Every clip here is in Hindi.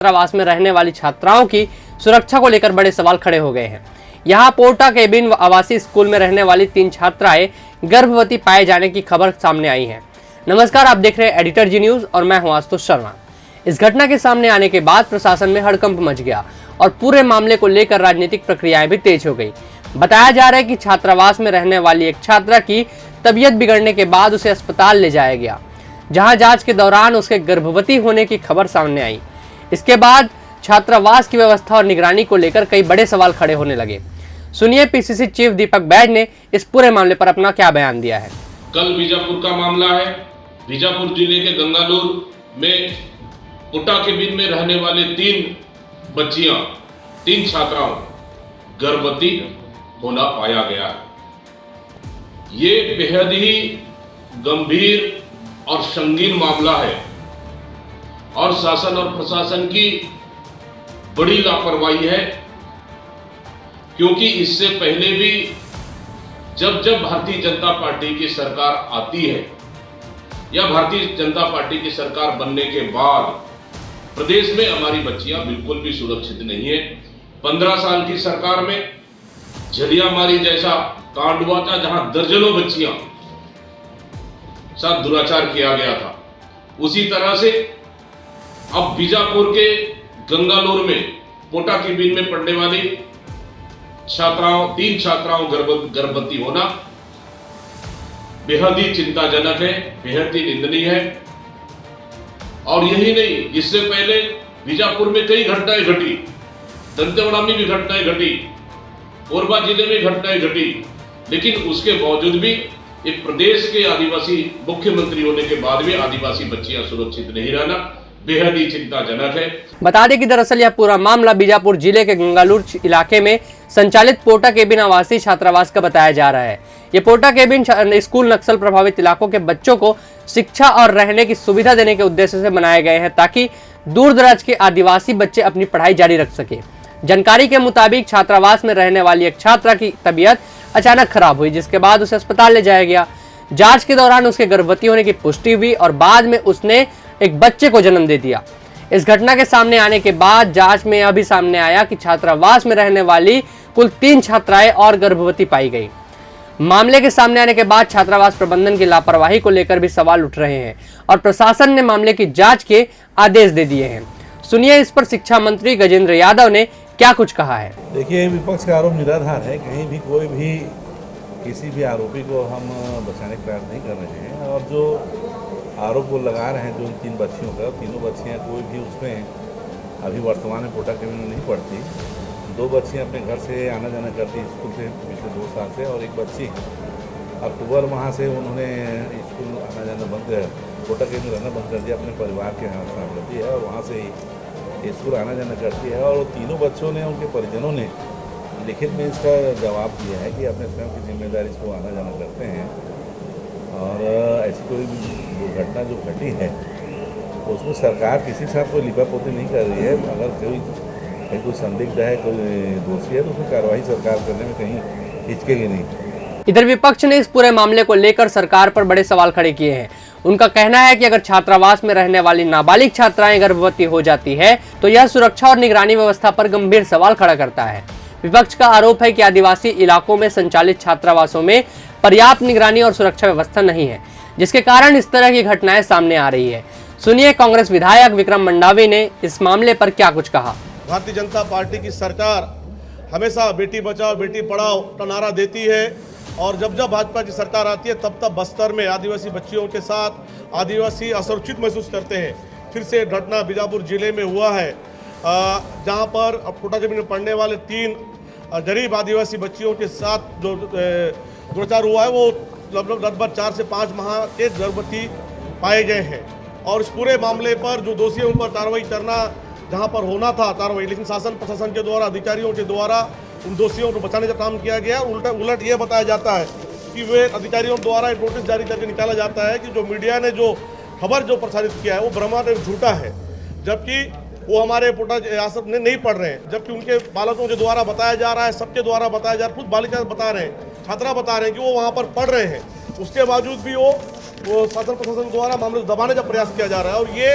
छात्रावास में रहने वाली छात्राओं की सुरक्षा को लेकर बड़े सवाल खड़े हो गए हैं। यहाँ पोटा केबिन आवासीय स्कूल में रहने वाली 3 छात्राएं गर्भवती पाए जाने की खबर सामने आई है। नमस्कार, आप देख रहे हैं एडिटर जी न्यूज और मैं हूं आशुतोष शर्मा। इस घटना के सामने आने के बाद प्रशासन में हड़कंप मच गया और पूरे मामले को लेकर राजनीतिक प्रक्रियाएं भी तेज हो गई। बताया जा रहा है कि छात्रावास में रहने वाली एक छात्रा की तबीयत बिगड़ने के बाद उसे अस्पताल ले जाया गया, जहां जांच के दौरान उसके गर्भवती होने की खबर सामने आई। इसके बाद छात्रावास की व्यवस्था और निगरानी को लेकर कई बड़े सवाल खड़े होने लगे। सुनिए पीसीसी चीफ दीपक बैज ने इस पूरे मामले पर अपना क्या बयान दिया है। कल बीजापुर का मामला है। बीजापुर जिले के गंगालूर में पोटा केबिन में रहने वाले 3 छात्राओं गर्भवती होना पाया गया। ये बेहद ही गंभीर और संगीन मामला है और शासन और प्रशासन की बड़ी लापरवाही है, क्योंकि इससे पहले भी जब भारतीय जनता पार्टी की सरकार आती है या भारतीय जनता पार्टी की सरकार बनने के बाद प्रदेश में हमारी बच्चियां बिल्कुल भी सुरक्षित नहीं है। 15 साल की सरकार में झलियामारी जैसा कांड हुआ था, जहां दर्जनों बच्चियां साथ दुराचार किया गया था। उसी तरह से अब बीजापुर के गंगालूर में पोटा केबिन में पढ़ने वाली 3 छात्राओं गर्भवती होना बेहद ही चिंताजनक है, बेहद ही निंदनीय है। और यही नहीं, इससे पहले बीजापुर में कई घटनाएं घटी, दंतेवाड़ा में भी घटनाएं घटी, कोरबा जिले में घटनाएं घटी, लेकिन उसके बावजूद भी एक प्रदेश के आदिवासी मुख्यमंत्री होने के बाद भी आदिवासी बच्चियां सुरक्षित नहीं रहना बेहद ही चिंताजनक है। बता दें कि दरअसल यह पूरा मामला बीजापुर जिले के गंगालूर इलाके में संचालित पोटा केबिन आवासीय छात्रावास का बताया जा रहा है। ये पोटा केबिन स्कूल नक्सल प्रभावित इलाकों के बच्चों को शिक्षा और रहने की सुविधा देने के उद्देश्य से बनाए गए हैं, ताकि दूर दराज के आदिवासी बच्चे अपनी पढ़ाई जारी रख सके। जानकारी के मुताबिक छात्रावास में रहने वाली एक छात्रा की तबीयत अचानक खराब हुई, जिसके बाद उसे अस्पताल ले जाया गया। जांच के दौरान उसके गर्भवती होने की पुष्टि हुई और बाद में उसने एक बच्चे को जन्म दे दिया। इस घटना के सामने आने के बाद जांच में यह भी सामने आया कि छात्रावास में रहने वाली कुल 3 छात्राएं और गर्भवती पाई गई। मामले के सामने आने के बाद छात्रावास प्रबंधन की लापरवाही को लेकर भी सवाल उठ रहे हैं और प्रशासन ने मामले की जांच के आदेश दे दिए हैं। सुनिए इस पर शिक्षा मंत्री गजेंद्र यादव ने क्या कुछ कहा है। देखिए, विपक्ष का आरोप निराधार है। कहीं भी कोई भी किसी भी आरोपी को हम बचाने का प्रयास नहीं कर रहे हैं और जो आरोप वो लगा रहे हैं जो उन 3 बच्चियों का, तीनों बच्चियां कोई भी उसमें अभी वर्तमान में पोटा केबिन में नहीं पढ़ती। 2 बच्चियां अपने घर से आना जाना करती स्कूल से पिछले 2 साल से, और एक बच्ची अक्टूबर माह से उन्होंने स्कूल आना जाना बंद, पोटा केबिन रहना बंद कर दिया, अपने परिवार के यहाँ काम करती है और वहाँ से ही स्कूल आना जाना करती है। और तीनों बच्चों ने, उनके परिजनों ने लिखित में इसका जवाब दिया है कि अपने स्वयं की जिम्मेदारी से वो आना जाना करते हैं और ऐसी कोई दुर्घटना जो घटी है उसमें सरकार किसी के साथ कोई लिपापोती नहीं कर रही है। अगर कोई संदिग्ध है, कोई दोषी है, तो उसमें कार्रवाई सरकार करने में कहीं हिचकेगी नहीं। इधर विपक्ष ने इस पूरे मामले को लेकर सरकार पर बड़े सवाल खड़े किए हैं। उनका कहना है कि अगर छात्रावास में रहने वाली नाबालिग छात्राएं गर्भवती हो जाती है तो यह सुरक्षा और निगरानी व्यवस्था पर गंभीर सवाल खड़ा करता है। विपक्ष का आरोप है कि आदिवासी इलाकों में संचालित छात्रावासों में पर्याप्त निगरानी और सुरक्षा व्यवस्था नहीं है, जिसके कारण इस तरह की घटनाएं सामने आ रही है। सुनिए कांग्रेस विधायक विक्रम मंडावी ने इस मामले पर क्या कुछ कहा। भारतीय जनता पार्टी की सरकार हमेशा बेटी बचाओ बेटी पढ़ाओ का नारा देती है और जब भाजपा की सरकार आती है तब बस्तर में आदिवासी बच्चियों के साथ आदिवासी असुरक्षित महसूस करते हैं। फिर से घटना बीजापुर जिले में हुआ है, जहां पर पोटा केबिन में पढ़ने वाले 3 गरीब आदिवासी बच्चियों के साथ जो दुराचार हुआ है वो लगभग 4 से 5 माह के गर्भवती पाए गए हैं। और इस पूरे मामले पर जो दोषी है उन पर कार्रवाई करना जहां पर होना था कार्रवाई, लेकिन शासन प्रशासन के द्वारा, अधिकारियों के द्वारा उन दोषियों को बचाने का काम किया गया। उलट ये बताया जाता है कि वे अधिकारियों द्वारा एक नोटिस जारी करके निकाला जाता है कि जो मीडिया ने जो खबर जो प्रसारित किया है वो भ्रमात्मक झूठा है, जबकि वो हमारे पोटा रियासत में नहीं पढ़ रहे हैं, जबकि उनके बालकों के द्वारा बताया जा रहा है, सबके द्वारा बताया जा रहा है, खुद बालिका बता रहे हैं, छात्रा बता रहे हैं कि वो वहाँ पर पढ़ रहे हैं। उसके बावजूद भी वो शासन प्रशासन द्वारा मामले को दबाने का प्रयास किया जा रहा है और ये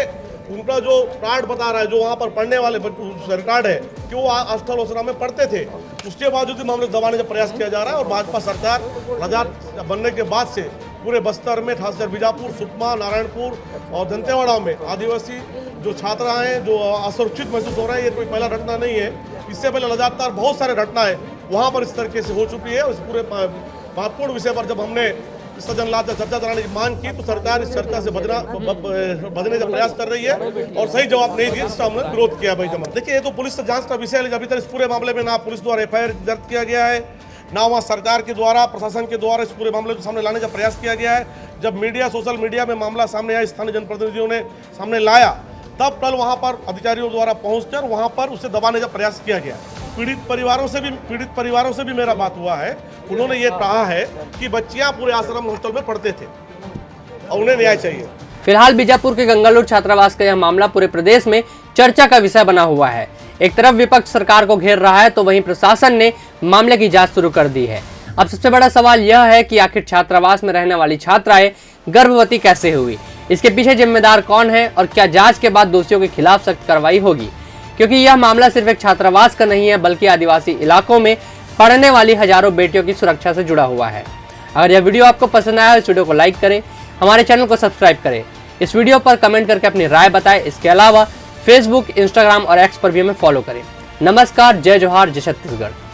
उनका जो कार्ड बता रहा है, जो वहाँ पर पढ़ने वाले रिकॉर्ड है कि वो अष्टल ओसरा में पढ़ते थे, उसके बावजूद मामले दबाने का प्रयास किया जा रहा है। और भाजपा सरकार लगातार बनने के बाद से पूरे बस्तर में, खासकर बीजापुर, सुकमा, नारायणपुर और दंतेवाड़ा में आदिवासी जो छात्रा हैं जो असुरक्षित महसूस हो रहे हैं, ये कोई पहला घटना नहीं है। इससे पहले लगातार बहुत सारे घटनाएं वहाँ पर इस तरीके से हो चुकी है। इस पूरे महत्वपूर्ण विषय पर जब हमने सदन लाकर चर्चा कराने की मांग की तो सरकार इस चर्चा से बचने का प्रयास कर रही है और सही जवाब नहीं दिया, इसका हमने विरोध किया। भाई जमा देखिए, ये तो पुलिस जांच का विषय है, लेकिन अभी तक इस पूरे मामले में ना पुलिस द्वारा FIR दर्ज किया गया है, ना वहाँ सरकार के द्वारा, प्रशासन के द्वारा इस पूरे मामले को सामने लाने का प्रयास किया गया है। जब मीडिया, सोशल मीडिया में मामला सामने आया, स्थानीय जनप्रतिनिधियों ने सामने लाया, तब कल वहाँ पर अधिकारियों द्वारा पहुँचकर वहाँ पर उसे दबाने का प्रयास किया गया। पीड़ित परिवारों से भी मेरा बात हुआ है। उन्होंने ये कहा है कि बच्चियां पूरे आश्रम हॉस्टल में पढ़ते थे और उन्हें न्याय चाहिए। फिलहाल बीजापुर के गंगालूर छात्रावास का यह मामला पूरे प्रदेश में चर्चा का विषय बना हुआ है। एक तरफ विपक्ष सरकार को घेर रहा है तो वहीं प्रशासन ने मामले की जांच शुरू कर दी है। अब सबसे बड़ा सवाल यह है कि आखिर छात्रावास में रहने वाली छात्राएं गर्भवती कैसे हुई, इसके पीछे जिम्मेदार कौन है और क्या जांच के बाद दोषियों के खिलाफ सख्त कार्रवाई होगी, क्योंकि यह मामला सिर्फ एक छात्रावास का नहीं है बल्कि आदिवासी इलाकों में पढ़ने वाली हजारों बेटियों की सुरक्षा से जुड़ा हुआ है। अगर यह वीडियो आपको पसंद आया, इस वीडियो को लाइक करें, हमारे चैनल को सब्सक्राइब करें, इस वीडियो पर कमेंट करके अपनी राय बताएं। इसके अलावा फेसबुक, इंस्टाग्राम और एक्स पर भी हमें फॉलो करें। नमस्कार, जय जोहार, जय छत्तीसगढ़।